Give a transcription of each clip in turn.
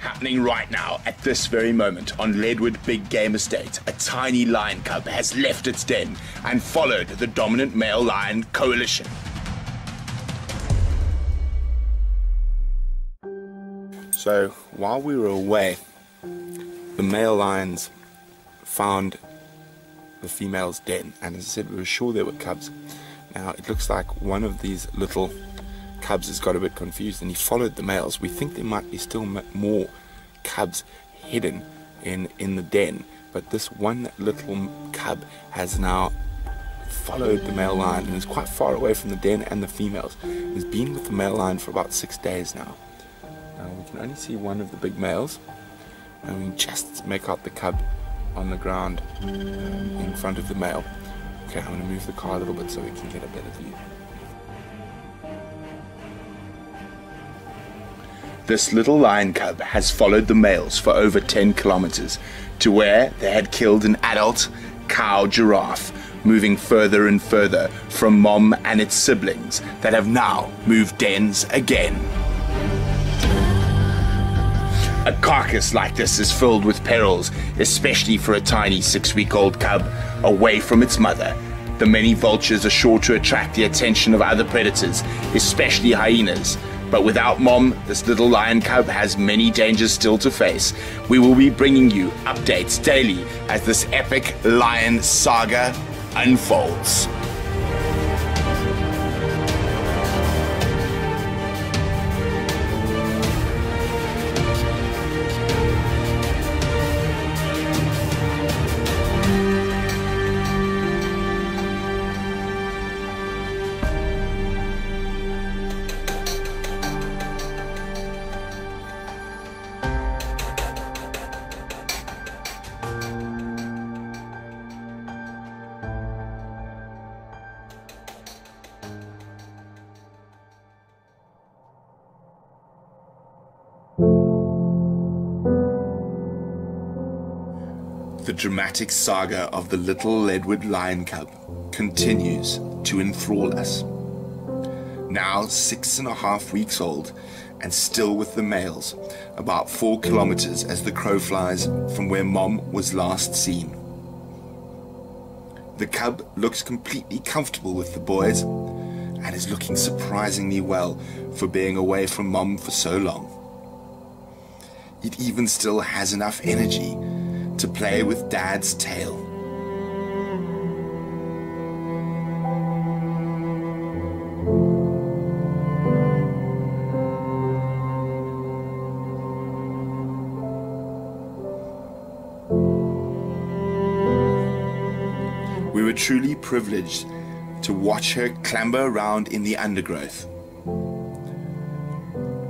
Happening right now, at this very moment, on Leadwood Big Game Estate, a tiny lion cub has left its den and followed the dominant male lion coalition. So, while we were away, the male lions found the female's den, and as I said, we were sure there were cubs. Now, it looks like one of these little cubs has got a bit confused and he followed the males. We think there might be still more cubs hidden in the den, but this one little cub has now followed the male lion and is quite far away from the den and the females. He's been with the male lion for about 6 days now. Now we can only see one of the big males, and we can just make out the cub on the ground in front of the male. Okay, I'm going to move the car a little bit so we can get a better view. This little lion cub has followed the males for over 10 kilometers to where they had killed an adult cow giraffe, moving further and further from mom and its siblings that have now moved dens again. A carcass like this is filled with perils, especially for a tiny 6-week-old cub away from its mother. The many vultures are sure to attract the attention of other predators, especially hyenas. But without mom, this little lion cub has many dangers still to face. We will be bringing you updates daily as this epic lion saga unfolds. The dramatic saga of the little Leadwood lion cub continues to enthrall us. Now 6.5 weeks old and still with the males, about 4 kilometers as the crow flies from where mom was last seen. The cub looks completely comfortable with the boys and is looking surprisingly well for being away from mom for so long. It even still has enough energy to play with dad's tail. We were truly privileged to watch her clamber around in the undergrowth.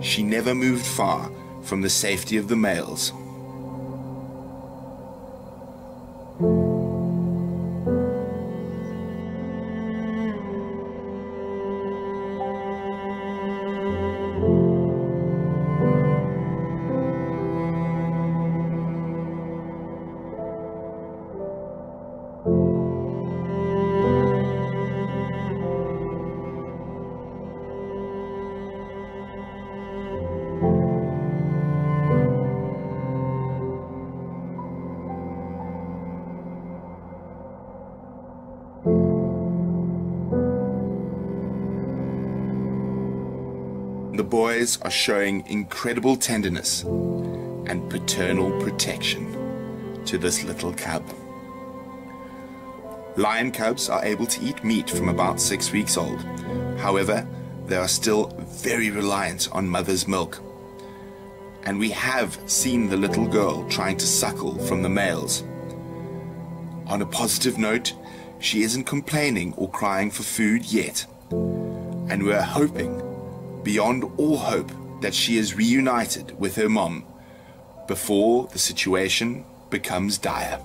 She never moved far from the safety of the males. The boys are showing incredible tenderness and paternal protection to this little cub. Lion cubs are able to eat meat from about 6 weeks old. However, they are still very reliant on mother's milk. And we have seen the little girl trying to suckle from the males. On a positive note, she isn't complaining or crying for food yet. And we're hoping, beyond all hope, that she is reunited with her mom before the situation becomes dire.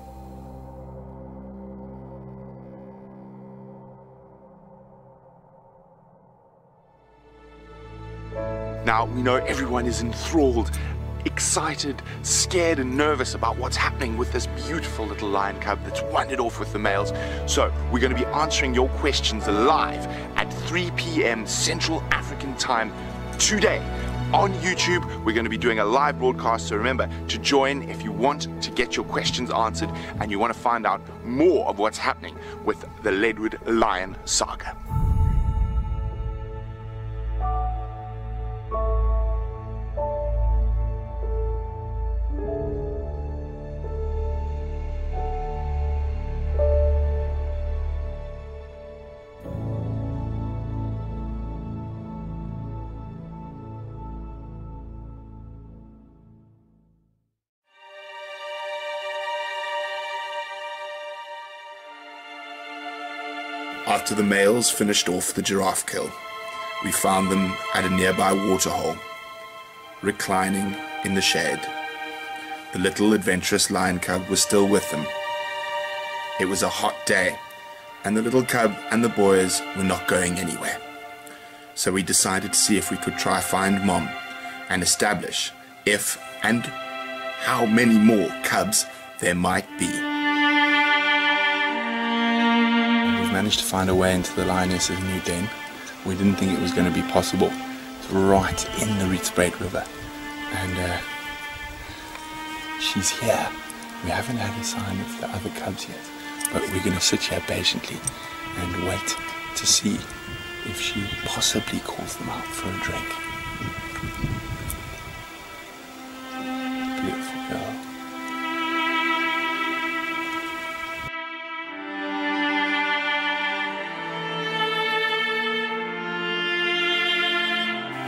Now, we know everyone is enthralled, excited, scared and nervous about what's happening with this beautiful little lion cub that's wandered off with the males. So we're going to be answering your questions live at 3 p.m. Central African time today on YouTube. We're going to be doing a live broadcast, so remember to join if you want to get your questions answered and you want to find out more of what's happening with the Leadwood Lion saga. After the males finished off the giraffe kill, we found them at a nearby waterhole, reclining in the shade. The little adventurous lion cub was still with them. It was a hot day, and the little cub and the boys were not going anywhere. So we decided to see if we could try find Mom and establish if and how many more cubs there might be. Managed to find a way into the lioness's new den. We didn't think it was going to be possible. It's right in the Rietsbraet River, and she's here. We haven't had a sign of the other cubs yet, but we're going to sit here patiently and wait to see if she possibly calls them out for a drink. Beautiful girl.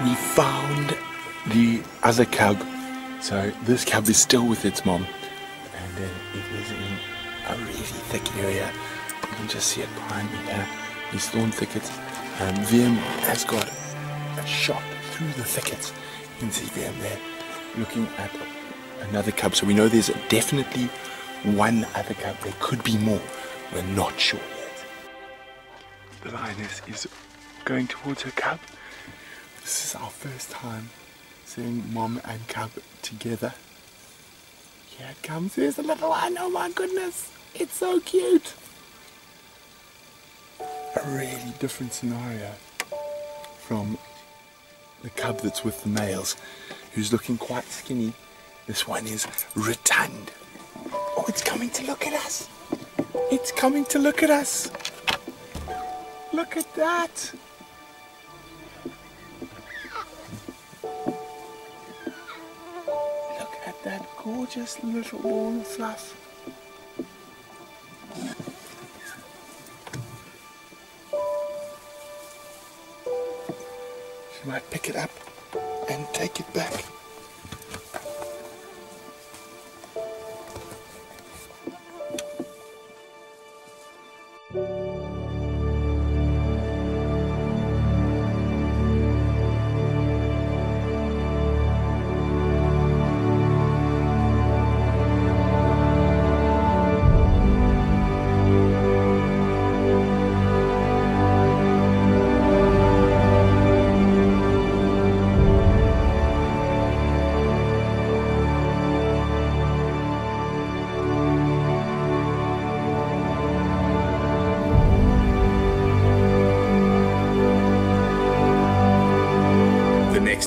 We found the other cub. So this cub is still with its mom, and it is in a really thick area. You can just see it behind me here. These thorn thickets. VM has got a shot through the thickets. You can see VM there looking at another cub. So we know there's definitely one other cub. There could be more. We're not sure yet. The lioness is going towards her cub. This is our first time seeing Mom and cub together. Here it comes. There's a little one. Oh my goodness. It's so cute. A really different scenario from the cub that's with the males, who's looking quite skinny. This one is rotund. Oh, it's coming to look at us. It's coming to look at us. Look at that. That gorgeous little ball of fluff. She might pick it up and take it back.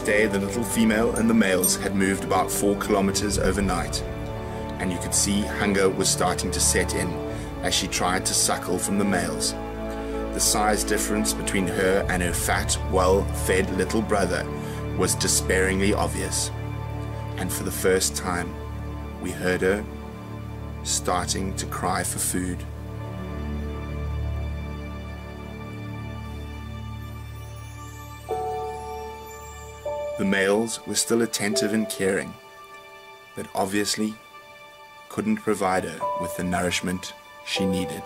The little female and the males had moved about 4 kilometers overnight, and you could see hunger was starting to set in as she tried to suckle from the males. The size difference between her and her fat, well-fed little brother was despairingly obvious, and for the first time we heard her starting to cry for food. The males were still attentive and caring, but obviously couldn't provide her with the nourishment she needed.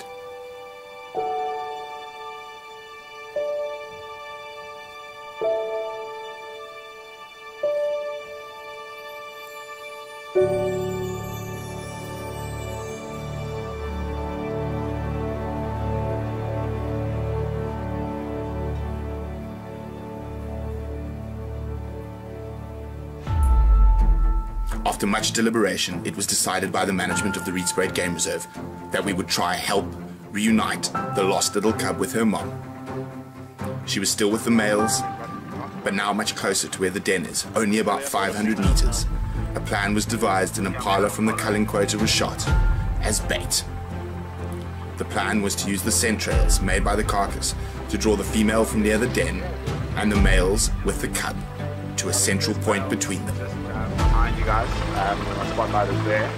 After much deliberation, it was decided by the management of the Rietsbraet Game Reserve that we would try help reunite the lost little cub with her mom. She was still with the males, but now much closer to where the den is, only about 500 meters. A plan was devised and Impala from the culling quota was shot as bait. The plan was to use the scent trails made by the carcass to draw the female from near the den and the males with the cub to a central point between them. Behind you guys, my spotlight is there.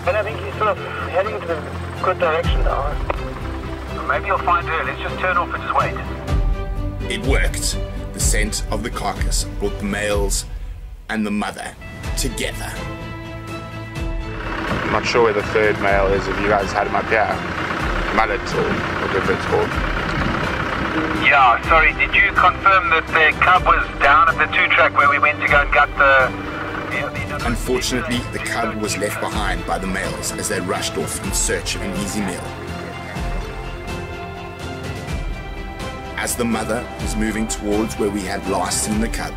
But I think he's sort of heading into a good direction now. Maybe you'll find her. Let's just turn off and just wait. It worked. The scent of the carcass brought the males and the mother together. I'm not sure where the third male is, if you guys had him up here. Mullet or whatever it's called. Yeah, sorry, did you confirm that the cub was down at the 2-track where we went to go and gut the... Unfortunately, the cub was left behind by the males as they rushed off in search of an easy meal. As the mother was moving towards where we had last seen the cub,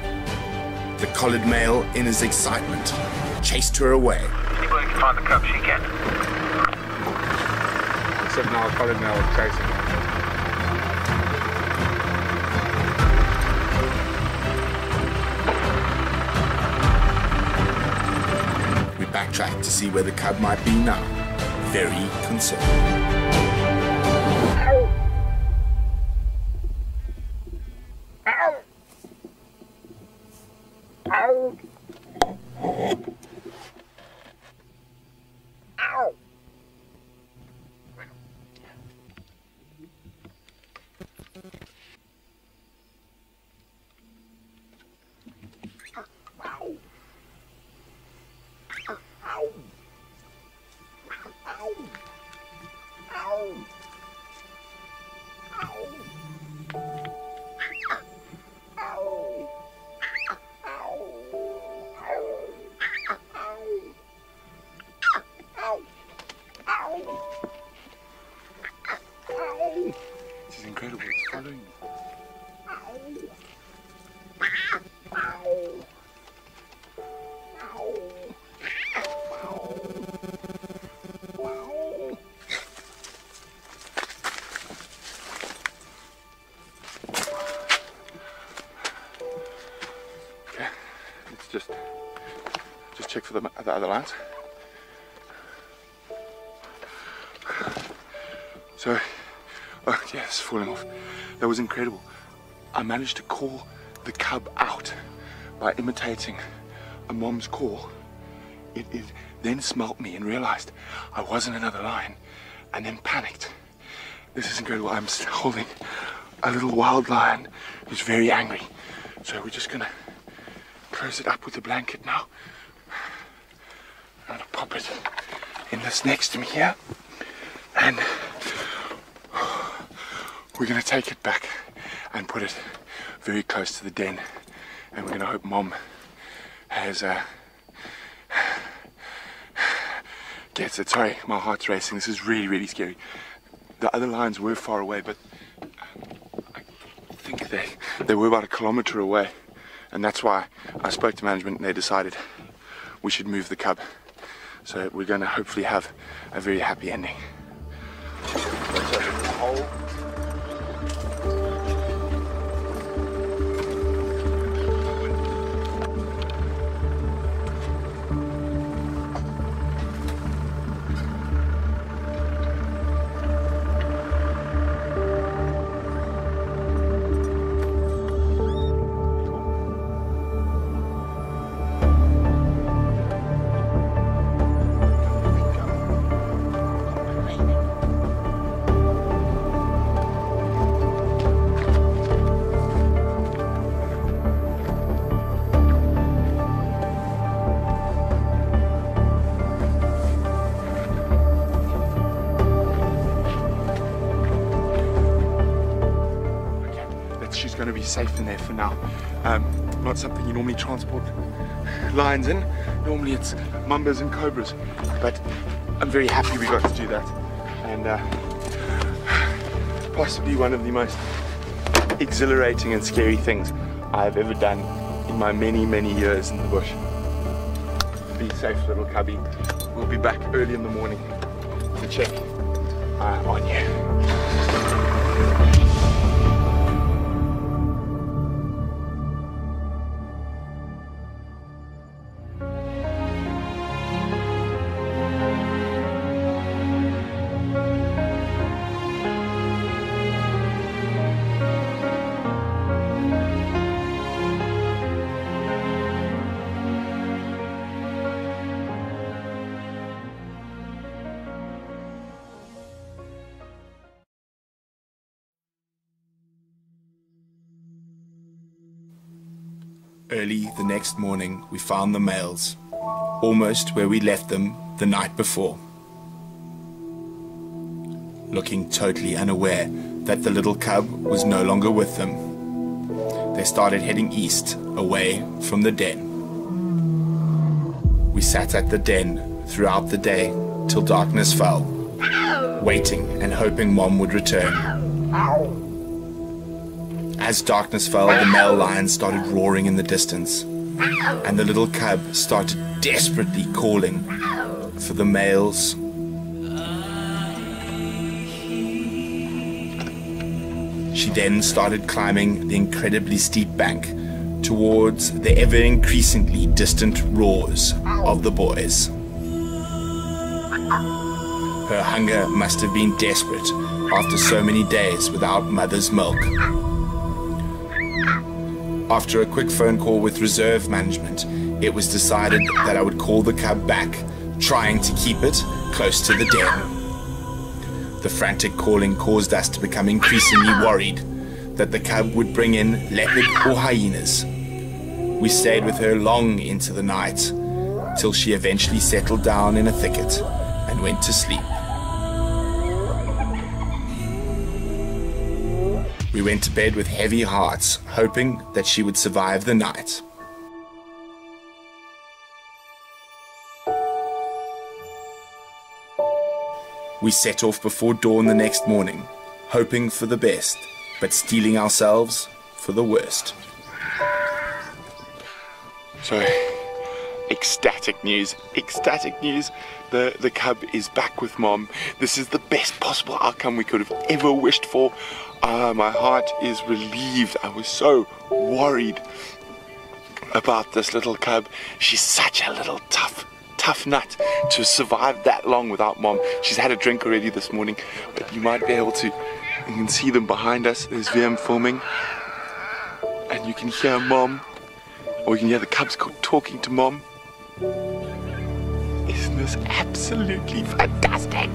the collared male, in his excitement, chased her away. Anybody can find the cub, she can. Except now the collared male is chasing. We backtracked to see where the cub might be now, very concerned. This is incredible, it's following me. Okay, let's just check for the other lines. So, oh yeah, it's falling off. That was incredible. I managed to call the cub out by imitating a mom's call. It then smelt me and realized I wasn't another lion, and then panicked. This is incredible. I'm still holding a little wild lion who's very angry. So we're just gonna close it up with a blanket now. I'm gonna pop it in this next to me here, and we're going to take it back and put it very close to the den, and we're going to hope Mom has gets it. Sorry, my heart's racing. This is really, really scary. The other lions were far away, but I think they were about 1 kilometer away, and that's why I spoke to management and they decided we should move the cub. So we're going to hopefully have a very happy ending. She's going to be safe in there for now. Not something you normally transport lions in. Normally it's mambas and cobras, but I'm very happy we got to do that. And possibly one of the most exhilarating and scary things I've ever done in my many, many years in the bush. Be safe, little cubby. We'll be back early in the morning to check on you. Early the next morning, we found the males, almost where we left them the night before, looking totally unaware that the little cub was no longer with them. They started heading east, away from the den. We sat at the den throughout the day till darkness fell, waiting and hoping Mom would return. As darkness fell, the male lions started roaring in the distance, and the little cub started desperately calling for the males. She then started climbing the incredibly steep bank towards the ever-increasingly distant roars of the boys. Her hunger must have been desperate after so many days without mother's milk. After a quick phone call with reserve management, it was decided that I would call the cub back, trying to keep it close to the den. The frantic calling caused us to become increasingly worried that the cub would bring in leopard or hyenas. We stayed with her long into the night, till she eventually settled down in a thicket and went to sleep. We went to bed with heavy hearts, hoping that she would survive the night. We set off before dawn the next morning, hoping for the best, but steeling ourselves for the worst. So, ecstatic news, ecstatic news. The cub is back with Mom. This is the best possible outcome we could have ever wished for. My heart is relieved. I was so worried about this little cub. She's such a little tough nut to survive that long without Mom. She's had a drink already this morning, but you might be able to, you can see them behind us. There's VM filming, and you can hear Mom, or you can hear the cubs talking to Mom. Isn't this absolutely fantastic?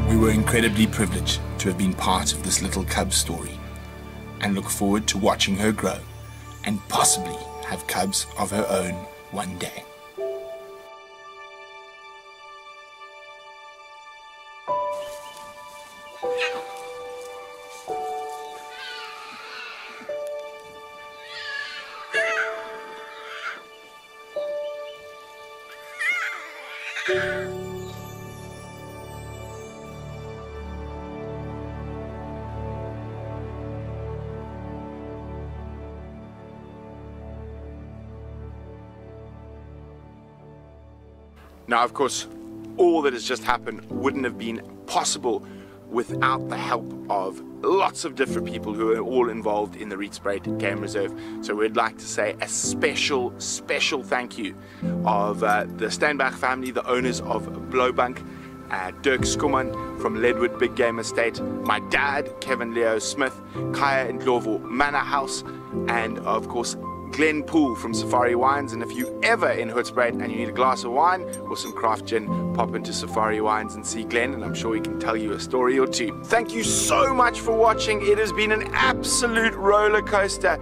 We were incredibly privileged to have been part of this little cub story, and look forward to watching her grow and possibly have cubs of her own one day. Now, of course, all that has just happened wouldn't have been possible without the help of lots of different people who are all involved in the Rietspruit Game Reserve. So we'd like to say a special thank you of the Steinbach family, the owners of Blowbank, Dirk Skumman from Leadwood Big Game Estate, my dad, Kevin Leo Smith, Kaya and Glovo Manor House, and of course Glenn Poole from Safari Wines. And if you ever in Hoedspruit and you need a glass of wine or some craft gin, pop into Safari Wines and see Glenn, and I'm sure he can tell you a story or two. Thank you so much for watching. It has been an absolute roller coaster.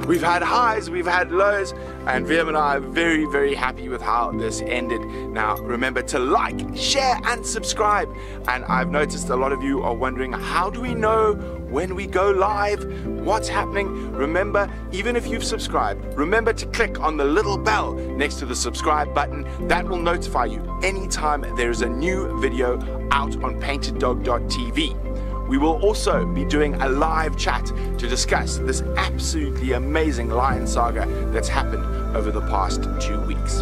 We've had highs, we've had lows, and VM and I are very, very happy with how this ended. Now, remember to like, share, and subscribe. And I've noticed a lot of you are wondering, how do we know when we go live? What's happening? Remember, even if you've subscribed, remember to click on the little bell next to the subscribe button. That will notify you anytime there is a new video out on Painteddog.tv. We will also be doing a live chat to discuss this absolutely amazing lion saga that's happened over the past 2 weeks.